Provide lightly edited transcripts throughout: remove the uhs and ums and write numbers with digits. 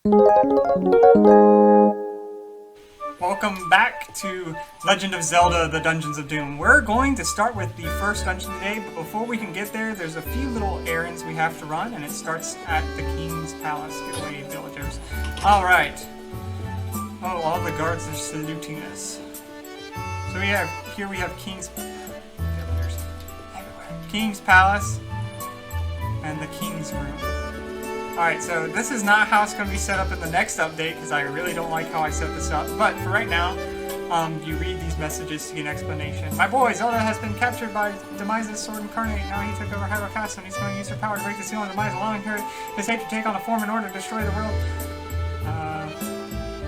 Welcome back to Legend of Zelda: The Dungeons of Doom. We're going to start with the first dungeon today, but before we can get there, there's a few little errands we have to run, and it starts at the King's Palace. Get away, villagers. Alright. Oh, all the guards are saluting us. So here we have King's villagers everywhere. King's Palace and the King's Room. Alright, so this is not how it's going to be set up in the next update, because I really don't like how I set this up. But for right now, you read these messages to get an explanation. My boy, Zelda has been captured by Demise's sword incarnate. Now he took over Hyrule Castle, and he's going to use her power to break the seal on Demise, allowing her his hate to take on a form in order to destroy the world.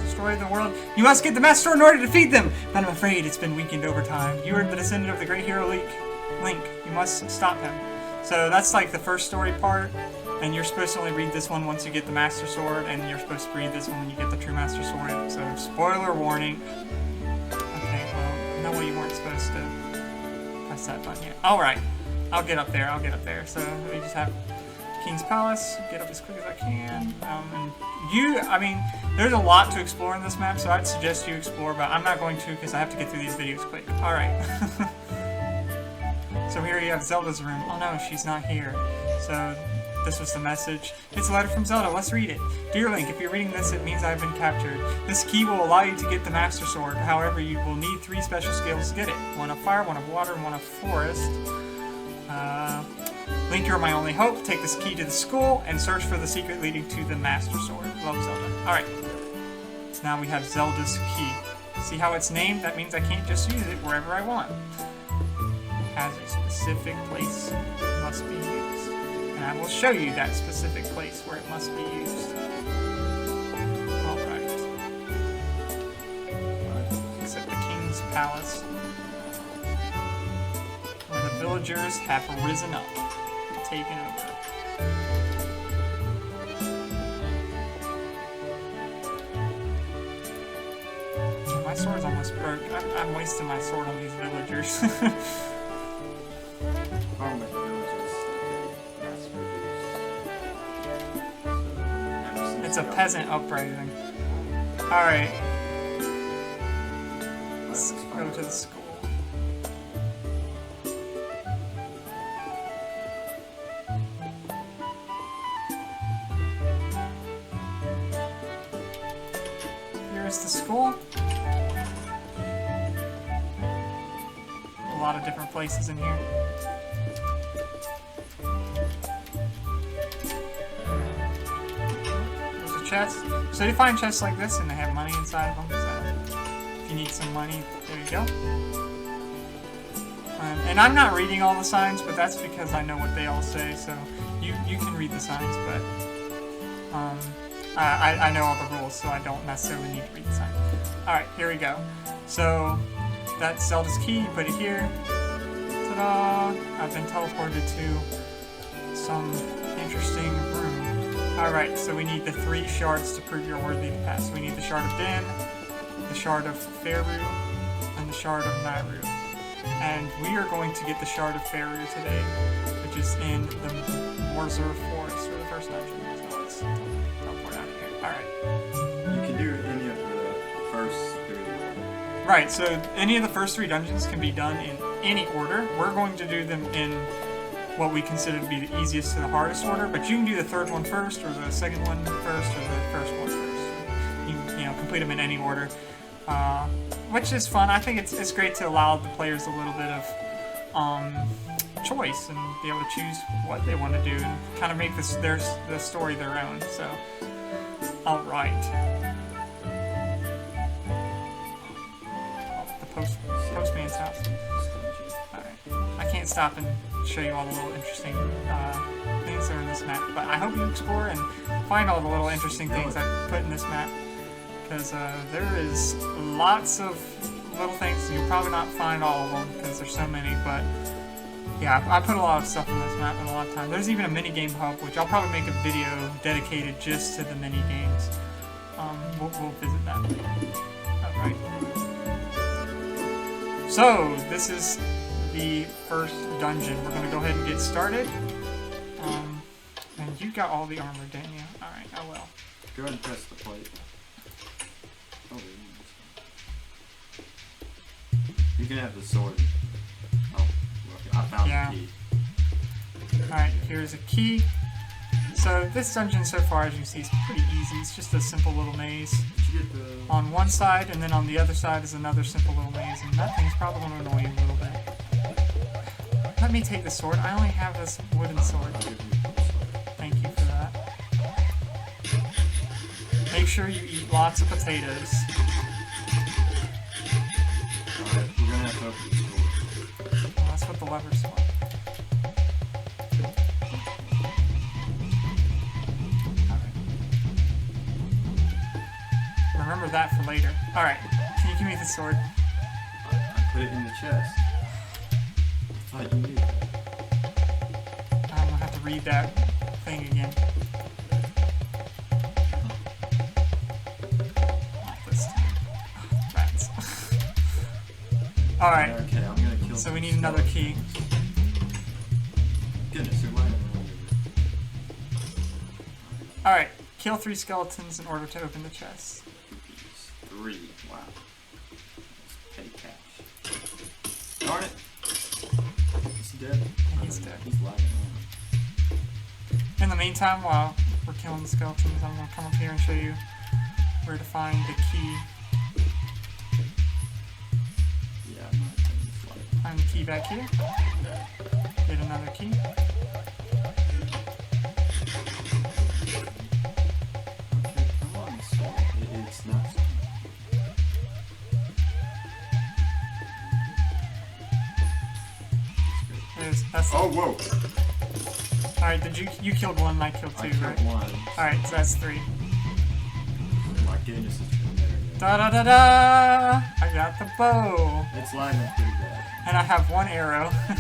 Destroy the world. You must get the Master Sword in order to defeat them! But I'm afraid it's been weakened over time. You are the descendant of the great hero Link. You must stop him. So that's like the first story part. And you're supposed to only read this one once you get the Master Sword, and you're supposed to read this one when you get the true Master Sword. So, spoiler warning. Okay, well, no, you weren't supposed to press that button yet. Alright, I'll get up there. So, we just have King's Palace, get up as quick as I can. There's a lot to explore in this map, so I'd suggest you explore, but I'm not going to because I have to get through these videos quick. Alright. So here you have Zelda's room. Oh no, she's not here. So, this was the message. It's a letter from Zelda. Let's read it. Dear Link, if you're reading this, it means I've been captured. This key will allow you to get the Master Sword. However, you will need 3 special skills to get it. One of fire, one of water, and one of forest. Link, you're my only hope. Take this key to the school and search for the secret leading to the Master Sword. Love, Zelda. Alright. So now we have Zelda's key. See how it's named? That means I can't just use it wherever I want. It has a specific place it must be used. And I will show you that specific place where it must be used. Alright. Except the King's Palace, where the villagers have risen up and taken over. My sword's almost broke. I'm wasting my sword on these villagers. It's a peasant uprising. Alright. Let's go to the school. Here's the school. A lot of different places in here. Chests. So you find chests like this and they have money inside of them, so if you need some money, there you go. And I'm not reading all the signs, but that's because I know what they all say, so you can read the signs, but I know all the rules, so I don't necessarily need to read the signs. Alright, here we go. So that's Zelda's key, you put it here. Ta-da! I've been teleported to some interesting room. Alright, so we need the 3 shards to prove you're worthy to pass. We need the Shard of Din, the Shard of Faerû, and the Shard of Nayru. And we are going to get the Shard of Faerû today, which is in the Morzur Forest, or the first dungeon. So let's teleport out of here. Alright. You can do any of the first 3. Right, so any of the first 3 dungeons can be done in any order. We're going to do them in what we consider to be the easiest to the hardest order, but you can do the 3rd one first, or the 2nd one first, or the 1st one first. You know, complete them in any order, which is fun. I think it's great to allow the players a little bit of choice and be able to choose what they want to do and kind of make the story their own. So, all right. Oh, the postman's house. I can't stop and show you all the little interesting things that are in this map, but I hope you explore and find all the little interesting things I put in this map, because there is lots of little things. You'll probably not find all of them because there's so many, but yeah, I put a lot of stuff in this map and a lot of time. There's even a minigame hub, which I'll probably make a video dedicated just to the minigames. We'll visit that. Alright. So, this is the first dungeon. We're going to go ahead and get started. And you got all the armor, didn't you? Alright, oh well. Go ahead and press the plate. Oh, you can have the sword. Oh, I found the key. Alright, here's a key. So this dungeon so far, as you see, is pretty easy. It's just a simple little maze. Did you get the... On one side, and then on the other side is another simple little maze, and that thing's probably going to annoy you a little bit. Let me take the sword. I only have this wooden sword. Thank you for that. Make sure you eat lots of potatoes. Alright, we're gonna have to open this door. Well, that's what the lever's for. Remember that for later. Alright, can you give me the sword? I put it in the chest. I thought you knew that. I'm gonna have to read that thing again. Not this time. Rats. Alright. Okay, I'm gonna kill So we need another key. Goodness, they're lying around here. Alright, kill 3 skeletons in order to open the chest. 3. Wow. That's petty cash. Darn it! He's dead. He's dead. He's lagging In the meantime, while we're killing the skeletons, I'm going to come up here and show you where to find the key. Yeah, my thing's lagging. Find the key back here. Get another key. Okay, come on, sword. It's not. That's Oh, whoa! Alright, did you killed 1 and I killed 2, I killed right? 1. Alright, so that's 3. My goodness, it's been there. Da da da da! I got the bow! It's lagging pretty bad. And I have 1 arrow. I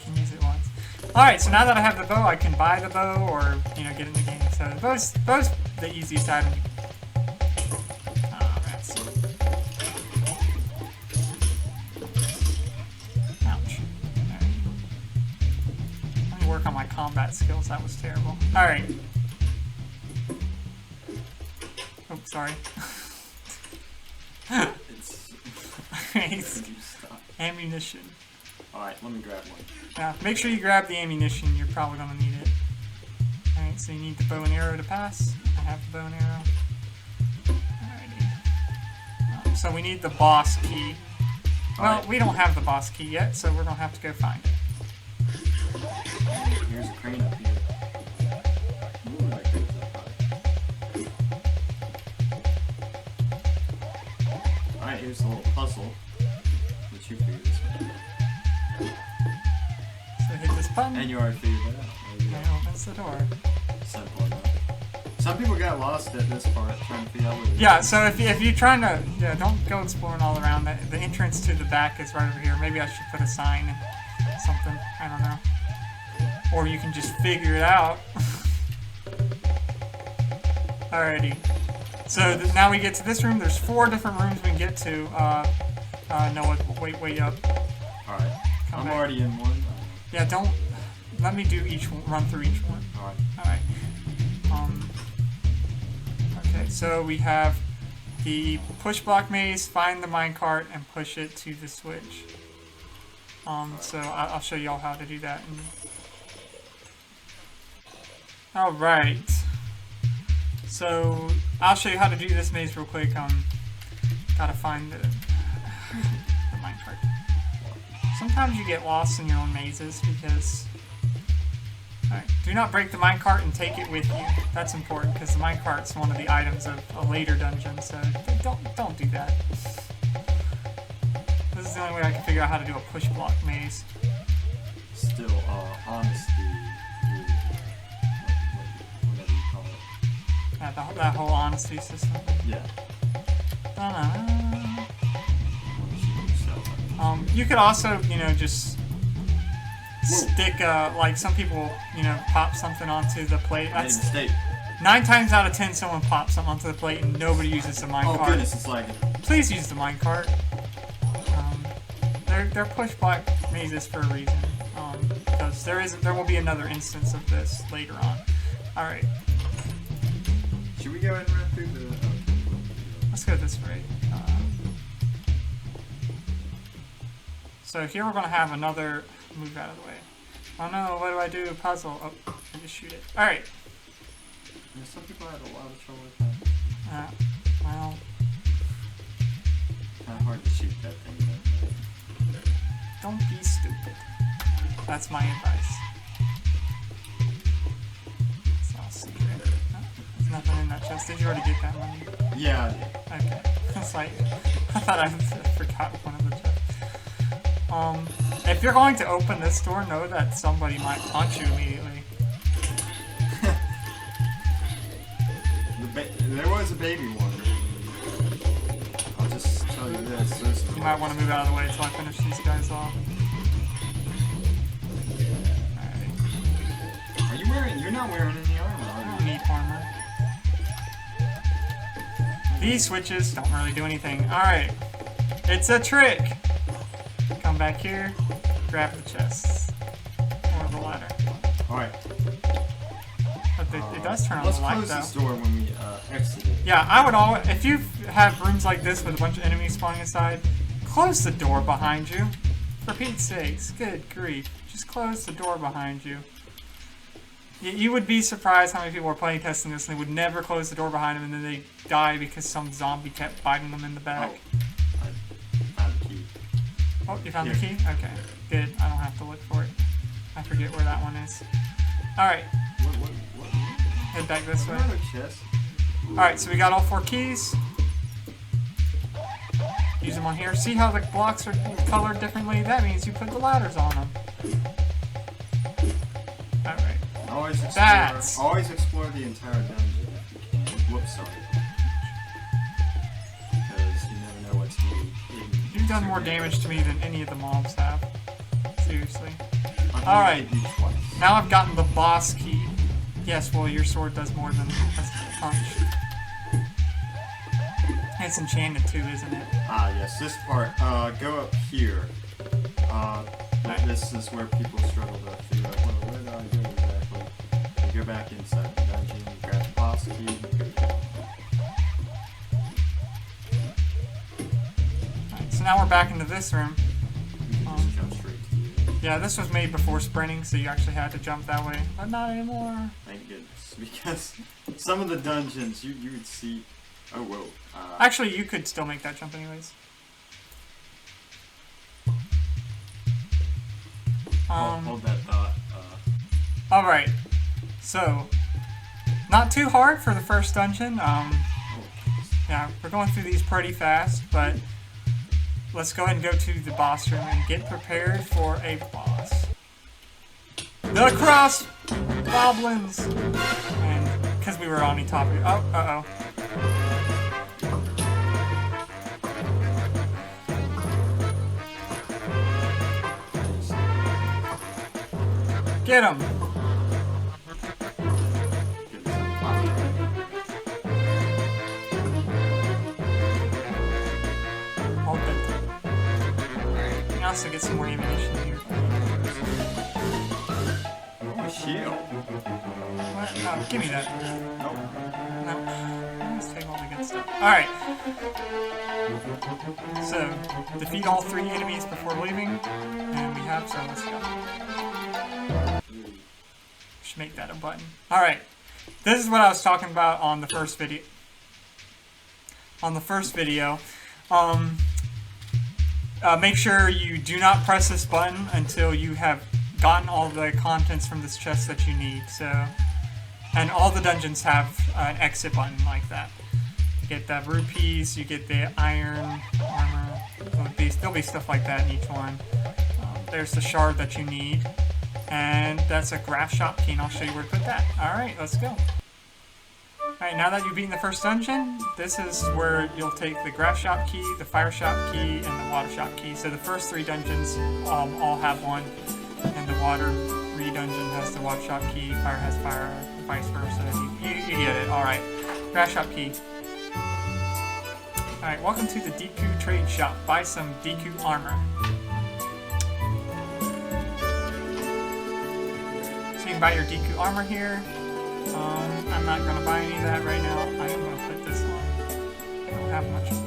can use it once. Alright, so now that I have the bow, I can buy the bow or, you know, get in the game. So the bow's the easiest item. Oh, rats. Ouch. Alright. Let me work on my combat skills. That was terrible. Alright. Oh, sorry. It's... Alright. Ammunition. Alright, let me grab one. Now, make sure you grab the ammunition. You're probably going to need it. Alright, so you need the bow and arrow to pass. I have the bow and arrow. Alrighty. So we need the boss key. Well, we don't have the boss key yet, so we're going to have to go find it. Here's a crane up here. Ooh, that goes up high. Alright, here's a little puzzle. That you figured this one out. So hit this button, And you already figured that out. There you and go. it opens the door. Simple enough. Some people got lost at this part trying to figure out where Yeah, so if you're trying to, don't go exploring all around. The entrance to the back is right over here. Maybe I should put a sign and something. I don't know. Or you can just figure it out. Alrighty. So now we get to this room. There's 4 different rooms we can get to. Noah, wait up. Alright. Come I'm back. already in one. Yeah, don't. Let me do each one, run through each one. Alright. Alright. Okay, so we have the push block maze, find the minecart, and push it to the switch. So I'll show y'all how to do that. Alright. So I'll show you how to do this maze real quick. Gotta find the minecart. Sometimes you get lost in your own mazes because... Alright, do not break the minecart and take it with you. That's important because the minecart's one of the items of a later dungeon, so don't do that. This is the only way I can figure out how to do a push block maze. Still, honesty. Whatever you call it. Yeah, that whole honesty system. Yeah. You could also, just stick, like some people, pop something onto the plate. I made a That's mistake. 9 times out of 10, someone pops something onto the plate and nobody uses the minecart. Oh goodness, it's lagging. Please use the minecart. They're push block mazes for a reason. Because there will be another instance of this later on. Alright. go and run through the... Let's go this way. So here we're going to have another... Move out of the way. Oh no, what do I do? Puzzle. Oh, I just shoot it. Alright. Some people had a lot of trouble with that. Well... Kind of hard to shoot that thing. Don't be stupid. That's my advice. It's all secret. No, there's nothing in that chest. Did you already get that money? Yeah. Okay. It's like, I thought I forgot one of the chests. If you're going to open this door, know that somebody might punch you immediately. There was a baby one. I'll just tell you this. You might want to move out of the way until I finish these guys off. Alright. Are you wearing... You're not wearing any armor, I are don't you? need armor. These switches don't really do anything. Alright. It's a trick! Come back here, grab the chests. Or the ladder. Alright. But it does turn on Let's the light close though. this door when we exit it. Yeah, I would always, if you have rooms like this with a bunch of enemies spawning inside, close the door behind you. For Pete's sakes, good grief. Just close the door behind you. You would be surprised how many people are playing testing this and they would never close the door behind them and then they die because some zombie kept biting them in the back. Oh, I found the key. Oh, you found the key? Okay, good. I don't have to look for it. I forget where that one is. Alright, What? head back this way. Another chest. Alright, so we got all 4 keys. Use them on here. See how the blocks are colored differently? That means you put the ladders on them. Alright. Always explore the entire dungeon. Whoops, sorry. Because you never know what's going to be. You've done more damage to me than any of the mobs have. Seriously. I've Alright. hit you twice. Now I've gotten the boss key. Yes, well, your sword does more than a punch. It's enchanted too, isn't it? Ah, yes, this part. Go up here. This is where people struggle to figure out, well, where did I go exactly? You go back inside the dungeon, grab the boss key, Alright, so now we're back into this room. you can just jump straight to you. Yeah, this was made before sprinting, so you actually had to jump that way. But not anymore. Thank goodness. Because some of the dungeons, you would see... Oh, whoa. Actually, you could still make that jump anyways. Hold that thought. Alright. So, not too hard for the first dungeon. Yeah, we're going through these pretty fast, but let's go ahead and go to the boss room and get prepared for a boss. The cross goblins! And because we were on the top of it. Oh, uh-oh. Get him! Hold it. You can also get some more ammunition here. Oh, a shield. What? Oh, give me that. Nope. No. Let's take all the good stuff. Alright. So, defeat all 3 enemies before leaving. And we have, so let's go. Should make that a button. Alright. This is what I was talking about on the first video. Make sure you do not press this button until you have gotten all the contents from this chest that you need. So, and all the dungeons have an exit button like that. You get the rupees, you get the iron armor. There'll be stuff like that in each one. There's the shard that you need. And that's a graph shop key, and I'll show you where to put that. Alright, let's go. Alright, now that you've beaten the first dungeon, this is where you'll take the graph shop key, the fire shop key, and the water shop key. So the first 3 dungeons all have one, and the water dungeon has the water shop key, fire has fire, vice versa. You get it. Alright, graph shop key. Alright, welcome to the Deku Trade Shop. Buy some Deku armor. So you can buy your Deku armor here. I'm not going to buy any of that right now. I am have much money.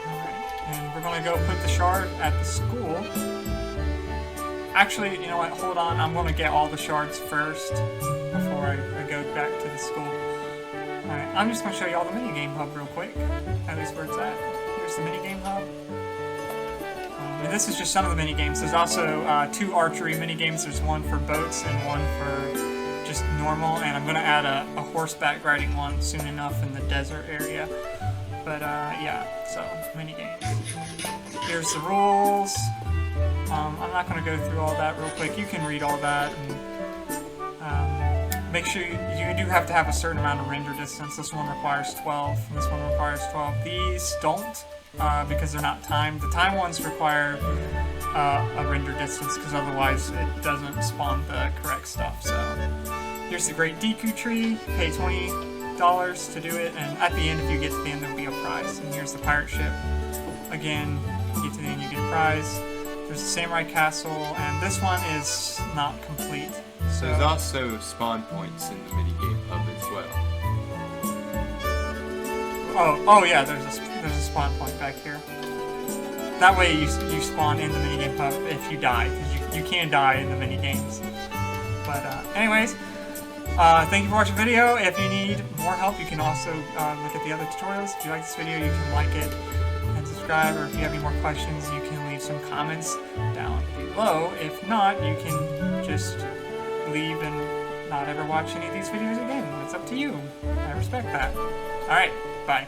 Alright, and we're gonna go put the shard at the school. Actually, you know what, hold on, I'm gonna get all the shards first before I go back to the school. Alright, I'm just gonna show you all the minigame hub real quick, at least where it's at. Here's the minigame hub. And this is just some of the minigames. There's also 2 archery minigames. There's one for boats and one for just normal, and I'm gonna add a horseback riding one soon enough in the desert area. But yeah, so minigames. Here's the rules. I'm not going to go through all that real quick. You can read all that. And, make sure you do have to have a certain amount of render distance. This one requires 12. And this one requires 12. These don't because they're not timed. The time ones require a render distance because otherwise it doesn't spawn the correct stuff. So here's the Great Deku Tree. Pay $20 to do it. And at the end, if you get to the end, there will be a prize. And here's the pirate ship. Again, you get to the end, you get a prize. There's the Samurai Castle, and this one is not complete. So there's also spawn points in the minigame hub as well. Oh yeah, there's a spawn point back here. That way you spawn in the minigame hub if you die, because you can die in the minigames. But anyways, thank you for watching the video. If you need more help, you can also look at the other tutorials. If you like this video, you can like it and subscribe, or if you have any more questions, you can leave some comments down below. If not, you can just leave and not ever watch any of these videos again. It's up to you. I respect that. Alright, bye.